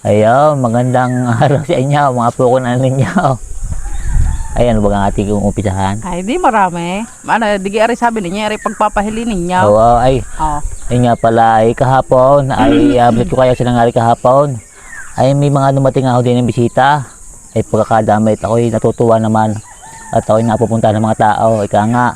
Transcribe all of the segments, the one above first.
Ayaw, magandang araw sa inyo, mga pukunan ninyo. Ayan, ba ang ating umpisahan? Ay, di marami. Ano, di ari sabi ninyo, ari pagpapahili ninyo. Oo, Oh. ay nga pala, ay kahapon, ay ablit ko kayo silang ari kahapon. Ay may mga dumating ako din ng bisita. Ay pagkakadamit, ako'y natutuwa naman. At ako'y napupunta ng mga tao, ika nga.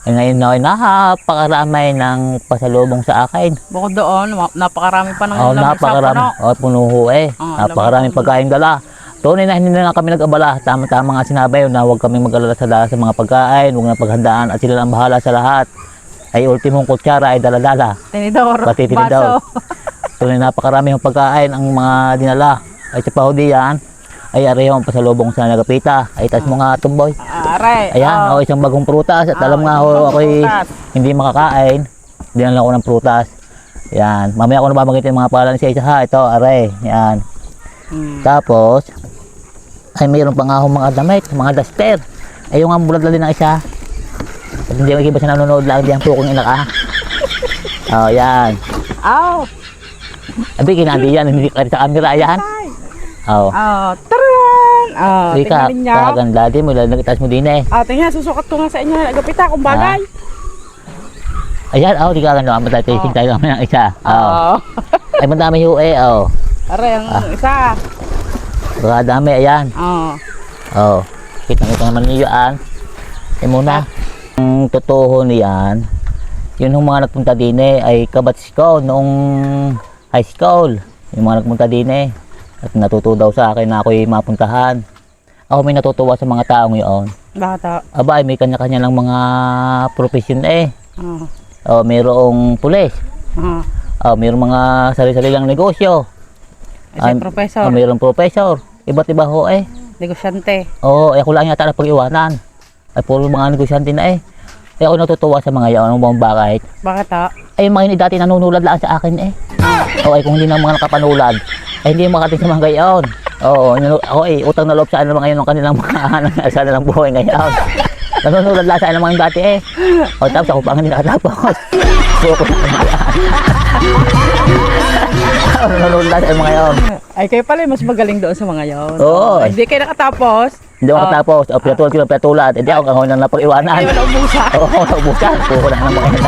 Ay ngayon na, napakaramay ng pasalubong sa akin. Bukod doon, napakarami pa ng Napakarami. Puno ho eh. Napakaraming pagkain dala. Tunay na hindi na lang kami nag-abala. Tama-tama nga sinabi na huwag kami mag-alala sa mga pagkain, huwag na paghandaan at sila ang bahala sa lahat. Ay ultimong kutsara ay dala-dala. Tinidor, pati tinidor. Tunay napakarami yung pagkain ang mga dinala. Ay sa pahudi yan, ay areho ang pasalubong sa nagapita. Ay tas mo nga tumboy. Aray. Ayan, isang bagong prutas. At alam nga ho, ako'y hindi makakain. Hindi lang ako ng prutas. Yan. Mamaya ako nababanggit yung mga pangalan sa isa ha. Ito, aray. Yan. Tapos, ay mayroon pa nga akong mga damit, mga duster. Ay yung nga bulad lang din ng isa. At hindi makikiba sa nanonood lang diyan po kung ina ka. Oh, yan. Aw. Abi, kinandi yan. Hindi ka sa camera yan. Oh. Taran! Ika, tingnan ninyo. kaganda din mo. Nagtaas mo din eh. Tingnan, susukat ko nga sa inyo. Nagapita kung bagay. Ayan, di ka ganda. Matay-tasting tayo naman ng isa. Ay, madami ho eh. Aray, ang isa. Baka dami, ayan. Kita naman niyo yan. Ay muna. Ang totoo niyan, yun yung mga nagpunta din eh, ay kabats ko noong high school. Yung mga nagpunta din eh. At natuto daw sa akin na ako'y mapuntahan. Ako may natutuwa sa mga taong yun. Bata. Aba, ay may kanya-kanya lang mga profesyon eh. Mayroong pulis. Mayroong mga sarili-sarili lang negosyo. Ay, professor. Mayroong professor. Iba't iba ho eh. Negosyante. Ako lang yata na pag-iwanan. Ay puro mga negosyante na eh. Ay ako natutuwa sa mga yun. Ano bang bakit? Bakit Ay yung mga hindi dati nanunulad lang sa akin eh. Ay kung hindi na mga nakapanulad, ay hindi makating sa mga gayon. Ako utang na loob sa ano ngayon ng kanilang mga sa nilang buhay ngayon. Nanunulad lang sa ano mga dati eh. Tapos ako pa ang hindi nakatapos. Puro ko na nanunulad lang sa mga yun. Ay, kayo pala mas magaling doon sa mga yon. Hindi kayo nakatapos. Hindi ako nakatapos. Pinatulad. Hindi ako kahon na napag-iwanan. Ay, naubusan. Naubusan. Puro na ng mga yun.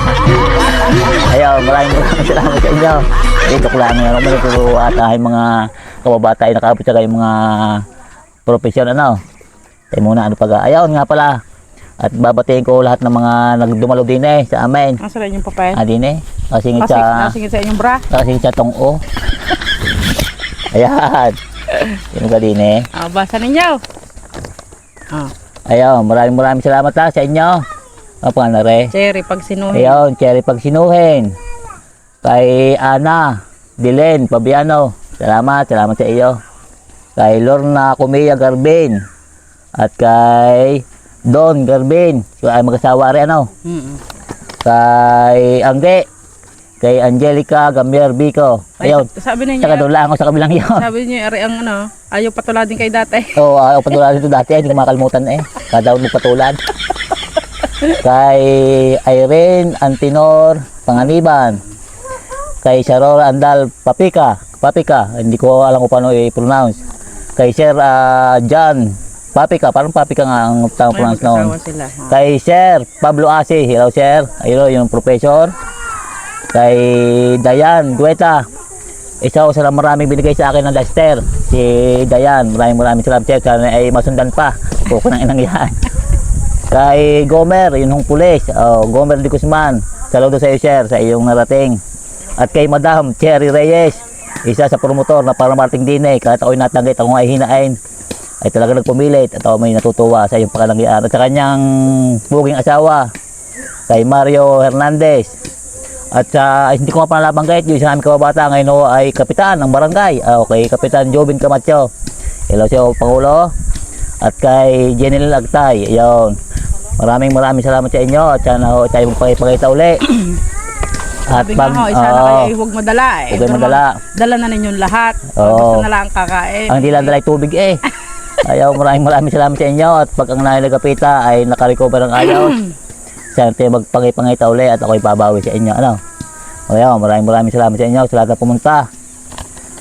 Ayaw, maraming salamat sa inyo. Ito ko lang naman natuturo at ay mga kababata ay nakabot sa yung mga profesyon Tayo muna ayaw nga pala. At babatiin ko lahat ng mga nagdumalo din sa amin. Ang sarap yung papel. Din Kasingit sa inyong bra. Kasingit sa tong-o. Ayan. Yun ka din Basa ninyo. Ayaw, maraming salamat sa inyo. Panganare. Cherry pagsinuhin. Ayaw, Cherry pagsinuhin. Kay Ana, Dilen, Fabiano. Salamat sa iyo. Kay Lorna Kumia Garbin. At kay Don Garbin. Ay mag-asawa rin Kay Angge. Kay Angelica Gamier Bico. Ayun. Sabi niyo. Saka doon lang ako sa kabilang yun. Sabi niyo, ari ang ayaw patuladin kay dati. Ayaw patuladin ito dati. Hindi ko makalimutan Kada magpatulad. Kay Irene Antinor Panganiban. Kay Sharora Andal Papika. Hindi ko alam kung paano i-pronounce. Kay Sir John Papika. Parang Papika nga ang pronounce noon. Kay Sir Pablo Asi. Hello Sir. Ayun yung professor. Kay Dayan Gueta. Isa ko sa maraming binigay sa akin ng duster. Si Dayan. Maraming salamat sir. Sana ay masundan pa. Puko ng inang yan. Kay Gomer. Yun yung pulis. Gomer de Guzman. Saludo sa iyo sir. Sa iyong narating. At kay Madam Cherry Reyes. Isa sa promotor na parang marting din kahit ako'y natanggit. Ako ay hinain. Ay talaga nagpumilit. At ako may natutuwa sa iyong pakalangyaan. At sa kanyang buging asawa. Kay Mario Hernandez. At hindi ko nga panalabanggit yung isa namin kababata ngayon ay kapitan ng barangay. Okay, Kapitan Jobin Camacho. Hello siya Pangulo. At kay Jenil Agtay. Ayun. Maraming salamat sa inyo. At sana tayo magpakita uli. At pag isa na kayo huwag madala Huwag madala. Dala na ninyong lahat. Basta na lang kakain. Ang hindi lang dala ay tubig Ayaw, maraming salamat sa inyo. At pag ang nagapita ay nakarecover ng ayos. Sana tayo magpangipangita uli at ako'y babawi sa inyo. Maraming salamat sa inyo sa lahat na pumunta.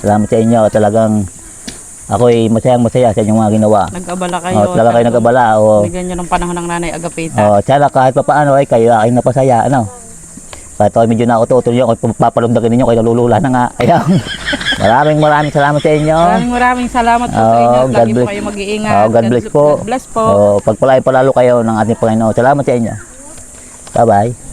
Salamat sa inyo. Talagang ako'y masaya sa inyong mga ginawa. Nag-abala kayo. Talaga kayo nag-abala. Bigyan nyo ng panahon ng Nanay Agapita. Tsaka kahit pa paano ay kayo aking napasaya. Kahit ako medyo nakututol nyo, ako papalumdagan ninyo, kayo nalulula na nga. Ayan. Maraming salamat sa inyo. Maraming salamat po sa inyo. Lagi po kayo mag-iingat. God bless po. God bless po. Pagpalain palalo kayo ng ating Panginoon. Salamat sa inyo. Bye-bye.